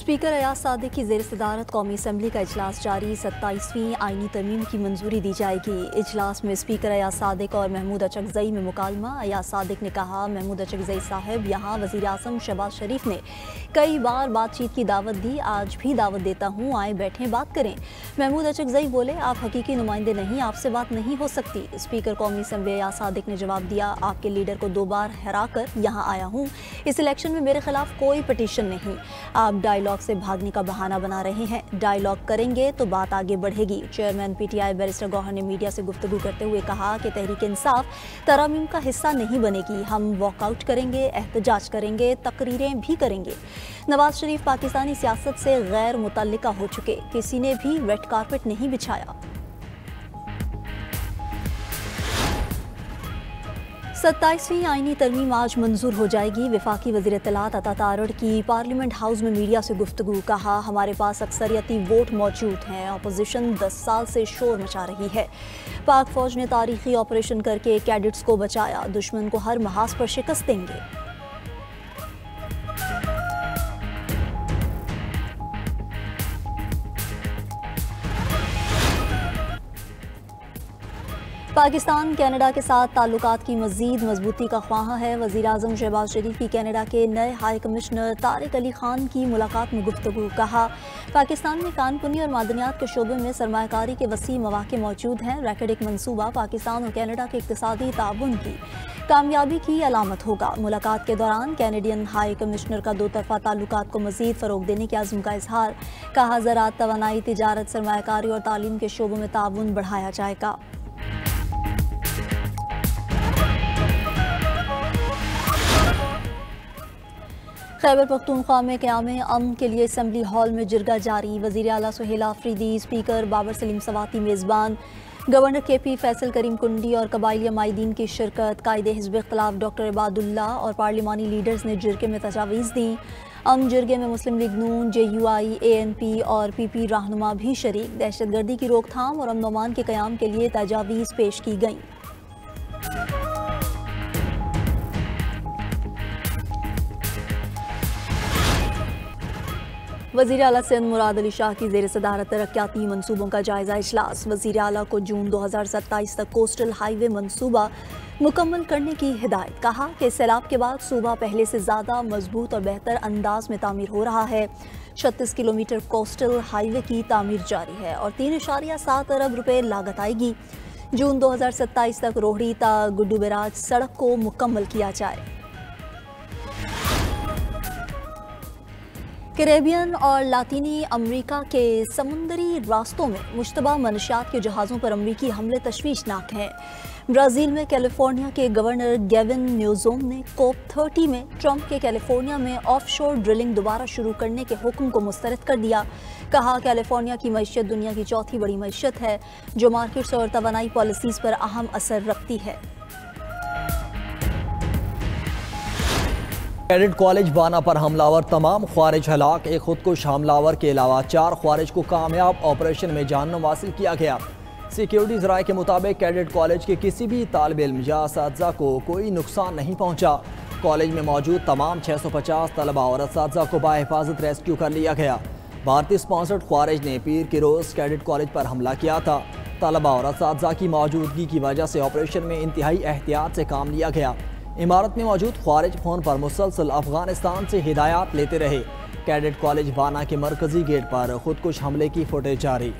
Speaker Ayaz Sadiq की ज़ेर सदारत कौमी असम्बली का इजलास जारी। 27वीं आईनी तरमीम की मंजूरी दी जाएगी। इजलास में स्पीकर अयाज सादिक और महमूद अचकज़ई में मुकालमा। अयाज सादिक ने कहा, महमूद अचकज़ई साहब, यहाँ वज़ीर आज़म शहबाज शरीफ ने कई बार बातचीत की दावत दी, आज भी दावत देता हूँ, आए बैठें बात करें। महमूद अचकज़ई बोले, आप हकीकी नुमाइंदे नहीं, आपसे बात नहीं हो सकती। स्पीकर कौमी असम्बली अयाज सादिक ने जवाब दिया, आपके लीडर को 2 बार हरा कर यहाँ आया हूँ। इस इलेक्शन में मेरे खिलाफ कोई पटिशन नहीं। आप डायलॉग से भागने का बहाना बना रहे हैं। डायलॉग करेंगे तो बात आगे बढ़ेगी। चेयरमैन पीटीआई बैरिस्टर गौहर ने मीडिया से गुफ्तगू करते हुए कहा कि तहरीक इंसाफ तरामीम का हिस्सा नहीं बनेगी। हम वॉकआउट करेंगे, एहतजाज करेंगे, तकरीरें भी करेंगे। नवाज शरीफ पाकिस्तानी सियासत से गैर मुतल्लिका हो चुके, किसी ने भी रेड कारपेट नहीं बिछाया। 27वीं आईनी तरमीम आज मंजूर हो जाएगी। वफाकी वज़ीर इत्तलात अता तारड़ की पार्लियामेंट हाउस में मीडिया से गुफ्तगू। कहा, हमारे पास अक्सरियती वोट मौजूद हैं, अपोजिशन 10 साल से शोर मचा रही है। पाक फौज ने तारीखी ऑपरेशन करके कैडेट्स को बचाया, दुश्मन को हर महाज पर शिकस्त देंगे। पाकिस्तान कनाडा के साथ ताल्लुकात की मज़ीद मजबूती का ख्वाह है। वज़ीर आज़म शहबाज शरीफ की कनाडा के नए हाई कमिश्नर तारिक अली खान की मुलाकात में गुफ्तगू। कहा, पाकिस्तान में कानपुनी और मादनियात के शोबे में सरमायाकारी के वसी मौके मौजूद हैं। रैकेट एक मनसूबा पाकिस्तान और कनाडा के इक़्तिसादी ताउन की कामयाबी की अलामत होगा। मुलाकात के दौरान कैनेडियन हाई कमिश्नर का 2 तरफ़ा ताल्लुकात को मज़ीद फ़रोग़ देने के अज़्म का इजहार। कहा, ज़राअत, तवानाई, तिजारत, सरमायाकारी और तालीम के शोबों में ताउन बढ़ाया जाएगा। खैबर पख्तूनख्वा में क़याम अमन के लिए असम्बली हॉल में जिरगा जारी। वज़ीर आला सुहेल आफरीदी, स्पीकर बाबर सलीम सवाती मेज़बान, गवर्नर KP फैसल करीम कुंडी और कबाइली अमायदीन की शिरकत। कायदे हिज़्ब इख्तिलाफ डॉक्टर इबादुल्ला और पार्लिमानी लीडर्स ने जिरगे में तजावीज़ दी। जिरगे में मुस्लिम लीग नून, JUI, ANP और PP रहनुमा भी शरीक। दहशतगर्दी की रोकथाम और अमन व अमान के क़याम के लिए तजावीज़ पेश की गईं। वज़ीर आला सिंध मुराद अली शाह की ज़ेर सदारत तरक्याती मनसूबों का जायज़ा इजलास। वज़ीर आला को जून 2027 तक कोस्टल हाईवे मनसूबा मुकम्मल करने की हिदायत। कहा कि सैलाब के बाद सूबा पहले से ज़्यादा मजबूत और बेहतर अंदाज में तामीर हो रहा है। 36 किलोमीटर कोस्टल हाईवे की तामीर जारी है और 3.7 अरब रुपए लागत आएगी। जून 2027 तक रोहड़ी ता गुड्डू बैराज सड़क को मुकम्मल किया जाए। कैरेबियन और लातीनी अमेरिका के समुंदरी रास्तों में मुश्तबा मनशियात के जहाज़ों पर अमरीकी हमले तशवीशनाक हैं। ब्राज़ील में कैलिफोर्निया के गवर्नर गेविन न्यूसोम ने COP30 में ट्रंप के कैलिफोर्निया में ऑफशोर ड्रिलिंग दोबारा शुरू करने के हुक्म को मुस्तरद कर दिया। कहा, कैलिफोर्निया की मईशत दुनिया की चौथी बड़ी मईशत है, जो मार्केट्स और तवानाई पॉलिसीज़ पर अहम असर रखती है। कैडेट कॉलेज वाना पर हमलावर तमाम ख्वारिज हलाक। एक खुदकुश हमलावर के अलावा 4 ख्वारिज को कामयाब ऑपरेशन में जानम हासिल किया गया। सिक्योरिटी ज़राए के मुताबिक कैडेट कॉलेज के किसी भी तालिब इल्म या असातिज़ा को कोई नुकसान नहीं पहुँचा। कॉलेज में मौजूद तमाम 650 तलबा और असातिज़ा को बाहिफाजत रेस्क्यू कर लिया गया। भारतीय स्पॉन्सर्ड ख्वारिज ने पीर के रोज़ कैडेट कॉलेज पर हमला किया था। तलबा और असातिज़ा की मौजूदगी की वजह से ऑपरेशन में इंतहाई एहतियात से काम लिया गया। इमारत में मौजूद ख्वारिज फ़ोन पर मुसलसल अफगानिस्तान से हिदायत लेते रहे। कैडेट कॉलेज वाना के मरकजी गेट पर खुदकुश हमले की फुटेज जारी।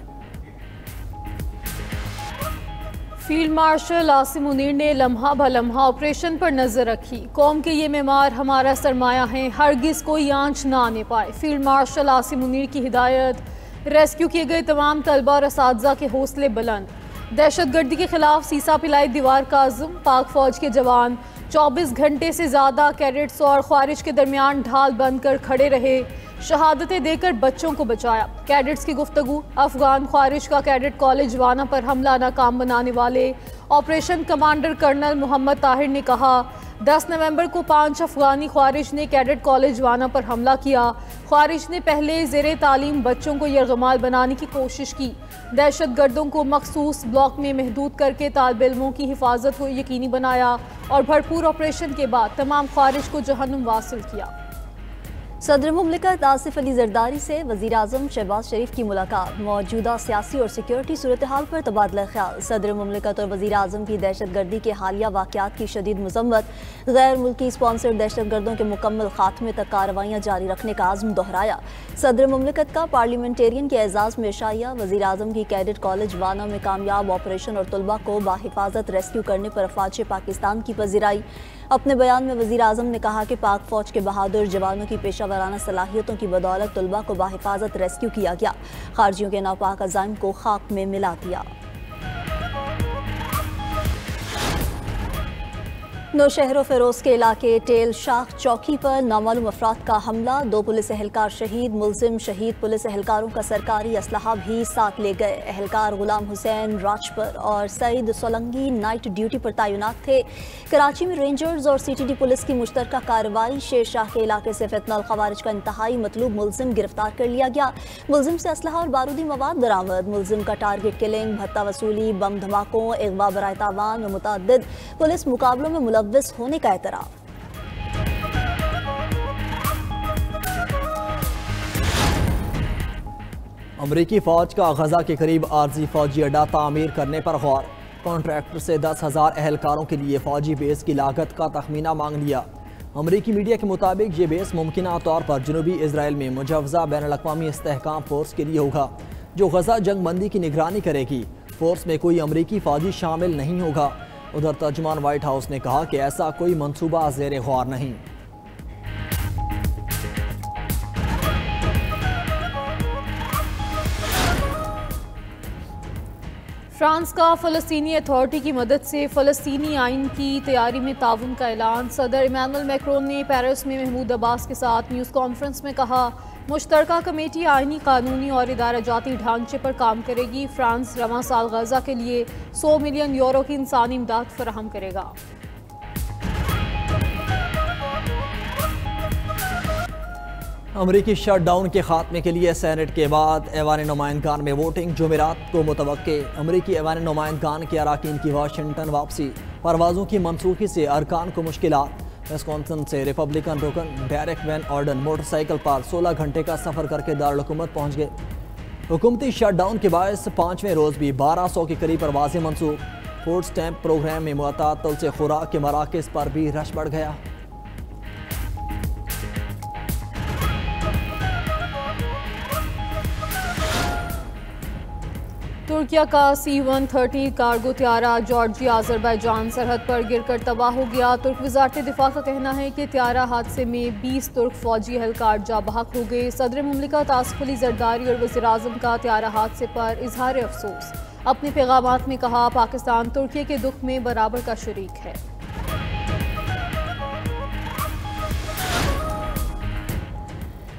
फील्ड मार्शल आसिम मुनीर ने लम्हा ब लम्हा ऑपरेशन पर नजर रखी। कौम के ये मेमार हमारा सरमाया हैं, हरगिज कोई आंच ना आने पाए। फील्ड मार्शल आसिम मुनीर की हिदायत। रेस्क्यू किए गए तमाम तलबा और असातिज़ा के हौसले बुलंद। दहशतगर्दी के खिलाफ सीसा पिलाई दीवार का आज़म। पाक फौज के जवान 24 घंटे से ज़्यादा कैडेट्स और ख्वारिज के दरमियान ढाल बंद कर खड़े रहे, शहादतें देकर बच्चों को बचाया। कैडेट्स की गुफ्तगू। अफगान ख्वारिज का कैडेट कॉलेज वाना पर हमला नाकाम बनाने वाले operation commander colonel Mohammad Tahir ने कहा, 10 नवंबर को 5 अफगानी ख्वारिज ने कैडेट कॉलेज वाना पर हमला किया। ख्वारिज ने पहले ज़ेरे तालीम बच्चों को यरगमाल बनाने की कोशिश की। दहशतगर्दों को मखसूस ब्लॉक में महदूद करके तालिब इल्मों की हिफाजत को यकीनी बनाया और भरपूर ऑपरेशन के बाद तमाम ख्वारिज को जहन्नुम वासिल किया। सदर मुमलिकत आसिफ अली जरदारी से वज़ीर आज़म शहबाज शरीफ की मुलाकात, मौजूदा सियासी और सिक्योरिटी सूरत हाल पर तबादला ख्याल। सदर मुमलिकत और वज़ीर आज़म की दहशत गर्दी के हालिया वाक़यात की शदीद मज़म्मत, गैर मुल्की स्पॉन्सर्ड दहशत गर्दों के मुकम्मल खात्मे तक कार्रवाइयाँ जारी रखने का आज़म दोहराया। सदर मुमलिकत का पार्लियामेंटेरियन के एजाज़ में इशाया, वज़ीर आज़म की कैडेट कॉलेज वाना में कामयाब ऑपरेशन और तलबा को बाहिफाजत रेस्क्यू करने पर अफवाज पाकिस्तान की पज़िराई। अपने बयान में वज़ीर आज़म ने कहा कि पाक फ़ौज के बहादुर जवानों की पेशा वाराना सलाहियतों की बदौलत तलबा को बाहिफाजत रेस्क्यू किया गया, खारजियों के नापाक अज़ाइम को खाक में मिला दिया। नौशहर फिरोज के इलाके टेल शाख चौकी पर नामालूम अफराद का हमला, 2 पुलिस एहलकार शहीद, मुलजिम शहीद पुलिस एहलकारों का सरकारी असलहा भी साथ ले गए। एहलकार गुलाम हुसैन राजपर और सईद सोलंगी नाइट ड्यूटी पर तैनात थे। कराची में रेंजर्स और CTD पुलिस की मुश्तरका कार्रवाई, शेर शाह के इलाके से फितनल खवारिज का इंतहाई मतलूब मुलजिम गिरफ्तार कर लिया गया। मुलजिम से असलहा और बारूदी मवाद बरामद। मुलजिम का टारगेट किलिंग, भत्ता वसूली, बम धमाकों, अगवा बराए तावान व मुतअद्दिद पुलिस मुकाबलों में मुलव्वस होने का एतराफ़। अमरीकी फ़ौज का गजा के करीब आर्जी फ़ौजी अड्डा तामीर करने पर गौर, कॉन्ट्रैक्टर से 10,000 एहलकारों के लिए फ़ौजी बेस की लागत का तखमीना मांग लिया। अमरीकी मीडिया के मुताबिक ये बेस मुमकिना तौर पर जनूबी इसराइल में मुजव्वज़ा बैनुल-अक़वामी इस्तेहकाम फ़ोर्स के लिए होगा, जो गजा जंग बंदी की निगरानी करेगी। फ़ोर्स में कोई अमरीकी फ़ौजी शामिल नहीं होगा। उधर तर्जुमान व्हाइट हाउस ने कहा कि ऐसा कोई मंसूबा ज़ेरे गौर नहीं। फ्रांस का फ़लस्तीनी अथॉरिटी की मदद से फ़लस्तीनी आइन की तैयारी में ताउन का ऐलान। सदर इमानुएल मैक्रोन ने पेरिस में महमूद अब्बास के साथ न्यूज़ कॉन्फ्रेंस में कहा, मुश्तरका कमेटी आइनी, कानूनी और इदारा-जाती ढांचे पर काम करेगी। फ्रांस रवां साल गजा के लिए 100 मिलियन यूरो की इंसानी इमदाद फराहम करेगा। अमरीकी शटडाउन के खात्मे के लिए सेनेट के बाद ऐवान नुमाइंदगान में वोटिंग जुमेरात को मुतवक्के। अमरीकी ऐवान नुमाइंदगान के अराकीन की वाशिंगटन वापसी, परवाज़ों की मनसूखी से अरकान को मुश्किलात। विस्कॉन्सिन से रिपब्लिकन रुकन डेरेक वैन ऑर्डन मोटरसाइकिल पर 16 घंटे का सफ़र करके दारुल हुकूमत पहुँच गए। हुकूमती शटडाउन के बायस 5वें रोज़ भी 1200 के करीब परवाज़ें मनसूख। फूड स्टैम्प प्रोग्राम में मुअत्तल से खुराक के मराकज़ पर भी रश बढ़ गया। तुर्किया का C-130 कार्गो त्यारा जॉर्जिया अजरबैजान सरहद पर गिरकर तबाह हो गया। तुर्क वज़ारत दिफा का कहना है कि त्यारा हादसे में 20 तुर्क फौजी एहलकार जा बहक हो गए। सदर मुमलिकत आसिफ अली जरदारी और वज़ीर आज़म का त्यारा हादसे पर इजहार अफसोस। अपने पैगामात में कहा, पाकिस्तान तुर्की के दुख में बराबर का शरीक है।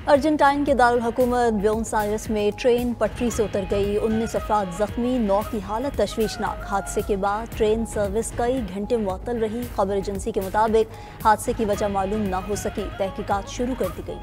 अर्जेंटाइन के दारुल हुकूमत ब्यूनस आयर्स में ट्रेन पटरी से उतर गई, 19 अफराद जख्मी, 9 की हालत तशवीशनाक। हादसे के बाद ट्रेन सर्विस कई घंटे मुअत्तल रही। खबर एजेंसी के मुताबिक हादसे की वजह मालूम न हो सकी, तहकीकात शुरू कर दी गई।